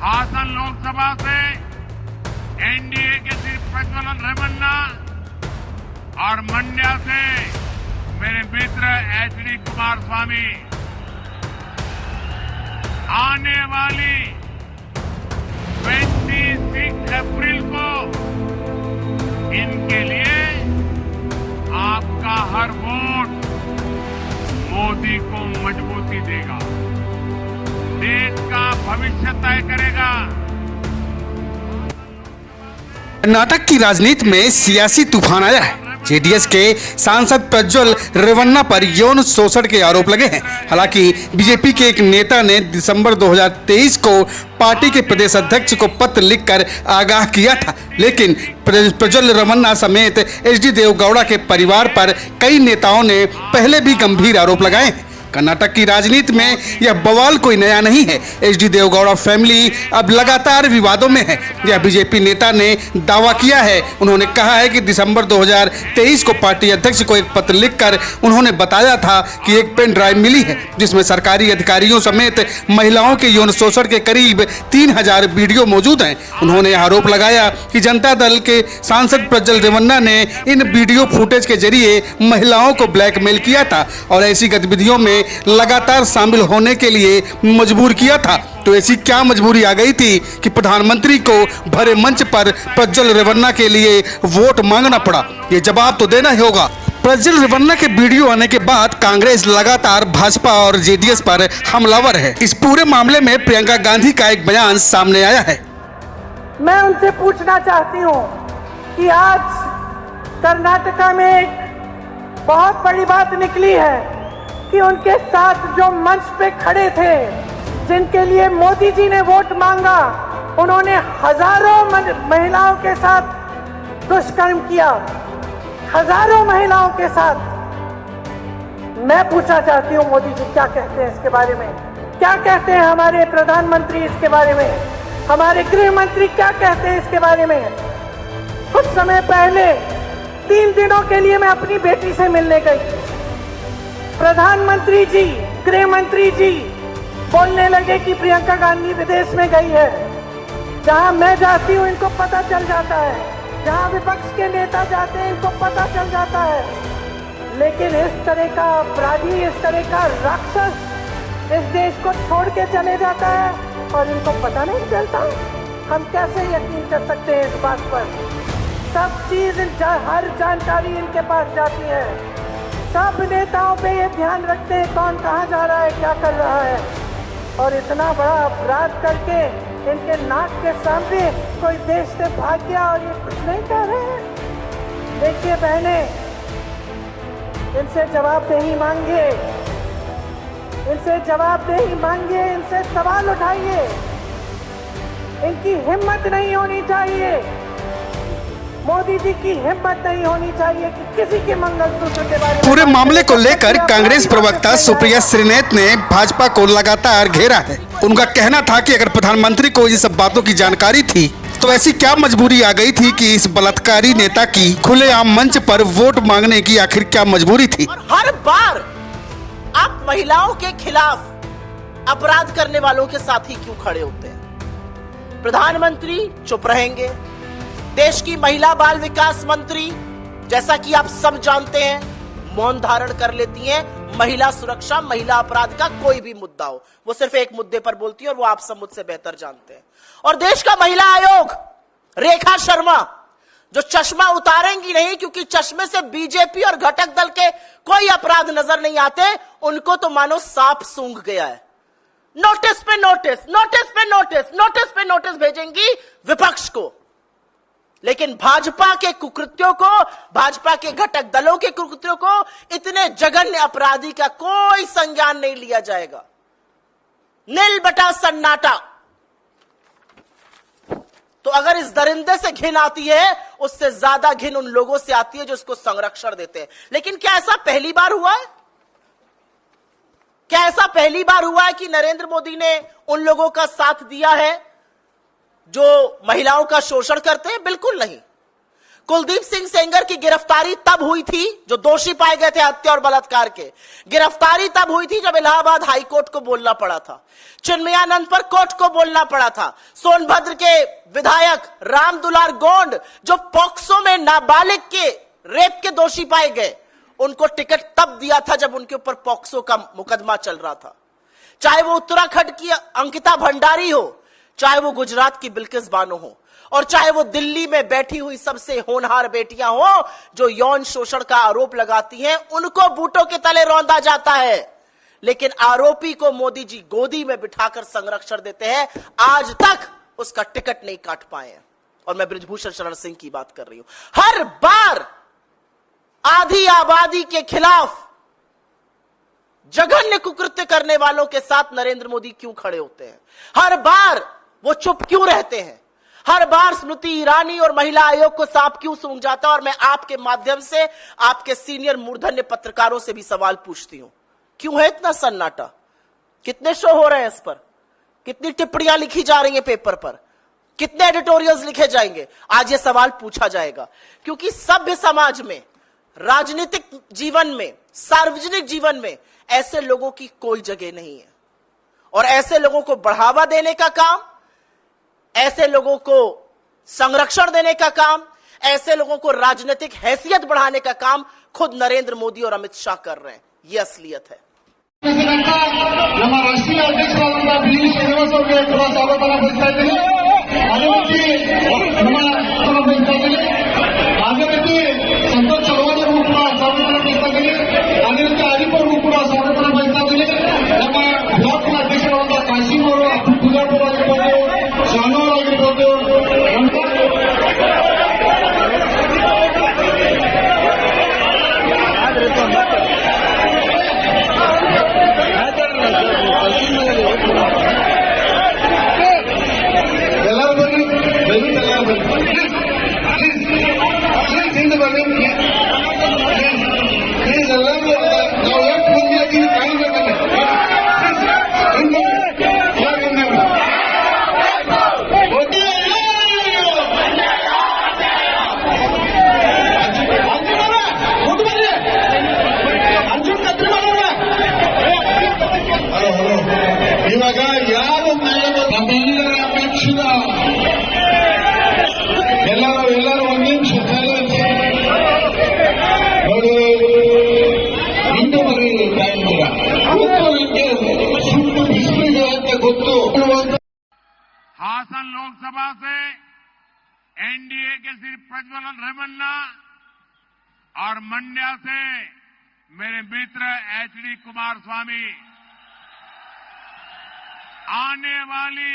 हासन लोकसभा से एनडीए के श्री प्रज्वल रेवन्ना और मंड्या से मेरे मित्र एचडी कुमारस्वामी आने वाली 26 अप्रैल को इनके लिए आपका हर वोट मोदी को मजबूती देगा, देश का भविष्य तय करेगा। कर्नाटक की राजनीति में सियासी तूफान आया है। जेडीएस के सांसद प्रज्वल रेवन्ना पर यौन शोषण के आरोप लगे हैं। हालांकि बीजेपी के एक नेता ने दिसंबर 2023 को पार्टी के प्रदेश अध्यक्ष को पत्र लिखकर आगाह किया था, लेकिन प्रज्वल रेवन्ना समेत एचडी देवगौड़ा के परिवार पर कई नेताओं ने पहले भी गंभीर आरोप लगाए हैं। कर्नाटक की राजनीति में यह बवाल कोई नया नहीं है। एचडी देवगौड़ा फैमिली अब लगातार विवादों में है। यह बीजेपी नेता ने दावा किया है। उन्होंने कहा है कि दिसंबर 2023 को पार्टी अध्यक्ष को एक पत्र लिखकर उन्होंने बताया था कि एक पेन ड्राइव मिली है जिसमें सरकारी अधिकारियों समेत महिलाओं के यौन शोषण के करीब 3000 वीडियो मौजूद हैं। उन्होंने आरोप लगाया कि जनता दल के सांसद प्रज्वल रेवन्ना ने इन वीडियो फुटेज के जरिए महिलाओं को ब्लैकमेल किया था और ऐसी गतिविधियों में लगातार शामिल होने के लिए मजबूर किया था। तो ऐसी क्या मजबूरी आ गई थी कि प्रधानमंत्री को भरे मंच पर प्रज्वल रेवन्ना के लिए वोट मांगना पड़ा? ये जवाब तो देना ही होगा। प्रज्वल रेवन्ना के वीडियो आने के बाद कांग्रेस लगातार भाजपा और जेडीएस पर हमलावर है। इस पूरे मामले में प्रियंका गांधी का एक बयान सामने आया है। मैं उनसे पूछना चाहती हूँ कि आज कर्नाटका में एक बहुत बड़ी बात निकली है कि उनके साथ जो मंच पे खड़े थे, जिनके लिए मोदी जी ने वोट मांगा, उन्होंने हजारों महिलाओं के साथ दुष्कर्म किया, हजारों महिलाओं के साथ। मैं पूछना चाहती हूँ मोदी जी क्या कहते हैं इसके बारे में? क्या कहते हैं हमारे प्रधानमंत्री इसके बारे में? हमारे गृह मंत्री क्या कहते हैं इसके बारे में? कुछ समय पहले 3 दिनों के लिए मैं अपनी बेटी से मिलने गई। प्रधानमंत्री जी, गृह मंत्री जी बोलने लगे कि प्रियंका गांधी विदेश में गई है। जहां मैं जाती हूं इनको पता चल जाता है, जहां विपक्ष के नेता जाते हैं इनको पता चल जाता है। लेकिन इस तरह का अपराधी, इस तरह का राक्षस इस देश को छोड़ के चले जाता है और इनको पता नहीं चलता। हम कैसे यकीन कर सकते हैं इस बात पर? सब चीज, हर जानकारी इनके पास जाती है। सब नेताओं पे ये ध्यान रखते हैं कौन कहाँ जा रहा है, क्या कर रहा है। और इतना बड़ा अपराध करके इनके नाक के सामने कोई देश से भाग गया और ये कुछ नहीं कह रहे हैं। देखिए बहने, इनसे जवाबदेही मांगिए, इनसे जवाबदेही मांगिए, इनसे सवाल उठाइए। इनकी हिम्मत नहीं होनी चाहिए, मोदी जी की हिम्मत नहीं होनी चाहिए कि किसी के मंगलसूत्र के बारे में। पूरे मामले को लेकर कांग्रेस प्रवक्ता सुप्रिया श्रीनेत ने भाजपा को लगातार घेरा है। उनका कहना था कि अगर प्रधानमंत्री को ये सब बातों की जानकारी थी तो ऐसी क्या मजबूरी आ गई थी कि इस बलात्कारी नेता की खुलेआम मंच पर वोट मांगने की आखिर क्या मजबूरी थी? हर बार आप महिलाओं के खिलाफ अपराध करने वालों के साथ ही क्यों खड़े होते हैं? प्रधानमंत्री चुप रहेंगे, देश की महिला बाल विकास मंत्री जैसा कि आप सब जानते हैं मौन धारण कर लेती हैं। महिला सुरक्षा, महिला अपराध का कोई भी मुद्दा हो, वो सिर्फ एक मुद्दे पर बोलती है और वो आप सब मुझसे बेहतर जानते हैं। और देश का महिला आयोग रेखा शर्मा जो चश्मा उतारेंगी नहीं, क्योंकि चश्मे से बीजेपी और घटक दल के कोई अपराध नजर नहीं आते, उनको तो मानो सांप सूंघ गया है। नोटिस पे नोटिस, नोटिस पे नोटिस, नोटिस पे नोटिस भेजेंगी विपक्ष को, लेकिन भाजपा के कुकृत्यों को, भाजपा के घटक दलों के कुकृत्यों को, इतने जघन्य अपराधी का कोई संज्ञान नहीं लिया जाएगा। नील बटा सन्नाटा। तो अगर इस दरिंदे से घिन आती है, उससे ज्यादा घिन उन लोगों से आती है जो इसको संरक्षण देते हैं। लेकिन क्या ऐसा पहली बार हुआ है? क्या ऐसा पहली बार हुआ है कि नरेंद्र मोदी ने उन लोगों का साथ दिया है जो महिलाओं का शोषण करते हैं? बिल्कुल नहीं। कुलदीप सिंह सेंगर की गिरफ्तारी तब हुई थी, जो दोषी पाए गए थे हत्या और बलात्कार के, गिरफ्तारी तब हुई थी जब इलाहाबाद हाई कोर्ट को बोलना पड़ा था, चिन्मयानंद पर कोर्ट को बोलना पड़ा था, सोनभद्र के विधायक रामदुलार गोंड जो पॉक्सो में नाबालिग के रेप के दोषी पाए गए, उनको टिकट तब दिया था जब उनके ऊपर पॉक्सो का मुकदमा चल रहा था। चाहे वो उत्तराखंड की अंकिता भंडारी हो, चाहे वो गुजरात की बिल्किस बानो हो, और चाहे वो दिल्ली में बैठी हुई सबसे होनहार बेटियां हो जो यौन शोषण का आरोप लगाती हैं, उनको बूटों के तले रौंदा जाता है। लेकिन आरोपी को मोदी जी गोदी में बिठाकर संरक्षण देते हैं, आज तक उसका टिकट नहीं काट पाए हैं। और मैं बृजभूषण शरण सिंह की बात कर रही हूं। हर बार आधी आबादी के खिलाफ जघन्य कुकृत्य करने वालों के साथ नरेंद्र मोदी क्यों खड़े होते हैं? हर बार वो चुप क्यों रहते हैं? हर बार स्मृति ईरानी और महिला आयोग को सांप क्यों सूंघ जाता है? और मैं आपके माध्यम से आपके सीनियर मूर्धन्य पत्रकारों से भी सवाल पूछती हूं, क्यों है इतना सन्नाटा? कितने शो हो रहे हैं इस पर? कितनी टिप्पणियां लिखी जा रही हैं पेपर पर? कितने एडिटोरियल्स लिखे जाएंगे? आज ये सवाल पूछा जाएगा, क्योंकि सभ्य समाज में, राजनीतिक जीवन में, सार्वजनिक जीवन में ऐसे लोगों की कोई जगह नहीं है। और ऐसे लोगों को बढ़ावा देने का काम, ऐसे लोगों को संरक्षण देने का काम, ऐसे लोगों को राजनीतिक हैसियत बढ़ाने का काम खुद नरेंद्र मोदी और अमित शाह कर रहे हैं। यह असलियत है। ನಮ್ಮ ರಾಷ್ಟ್ರೀಯ ಅಧ್ಯಕ್ಷರಾದಂತಹ ಬಿ ಶ್ರೀನಿವಾಸ್ ಅವರಿಗೆ ಕೂಡ ಸ್ವಾಗತವನ್ನು ಬಯಸ್ತಾ ಇದ್ದೀನಿ. ಅದೇ ರೀತಿ ನಮ್ಮ ಬಯಸ್ತಾ ಇದ್ದೀನಿ. ಅದೇ ರೀತಿ ಸಂತೋಷ್ ಚಲವಾದಿ ಅವರು ಕೂಡ ಸ್ವಾಗತವನ್ನು ಬಯಸ್ತಾ ಇದ್ದೀನಿ. ಅದೇ ರೀತಿ ಆದಿಪ್ ಅವರು ಕೂಡ ಸ್ವಾಗತವನ್ನು ಬಯಸ್ತಾ ಇದ್ದೀನಿ. ನಮ್ಮ ಬ್ಲಾಕ್ ಅಧ್ಯಕ್ಷರಾದಂತಹ ಕಾಶಿಂ ಅವರು, ಅಬ್ದುಲ್ ಪೂಜಾಪುರ್ ಆಗಿರ್ಬೋದು, ಶಾನೂರ್ ಆಗಿರ್ಬೋದು, ಎಲ್ಲರೂ ಬನ್ನಿ, ದಯವಿಟ್ಟು ಎಲ್ಲರೂ ಬನ್ನಿ. ಪ್ಲೀಸ್ ಹಿಂದೆ ಬನ್ನಿ. ಪ್ಲೀಸ್ ಎಲ್ಲರೂ ನಾವು ಎಷ್ಟು ಮಂದಿ ಹಾಕಿವಿ ಕಾಯಬೇಕಲ್ಲ. ಹಿಂದೆ ಇವಾಗ ಯಾರು ನಮ್ಮೆಲ್ಲರ ಅಪೇಕ್ಷಿತ ಎಲ್ಲರೂ ಒಂದು ನಿಮಿಷ ನೋಡಿ, ಹಿಂದೆ ಬರೀ ಕಾಯ್ತೀರ ಗೊತ್ತು, ನಿಮಗೆ ಸುಟ್ಟು ಬಿಸಿಲಿದೆ ಅಂತ ಗೊತ್ತು. हासन लोकसभा से एनडीए के श्री प्रज्वल रेवन्ना और मंड्या से मेरे मित्र एचडी कुमारस्वामी आने वाली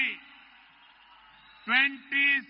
26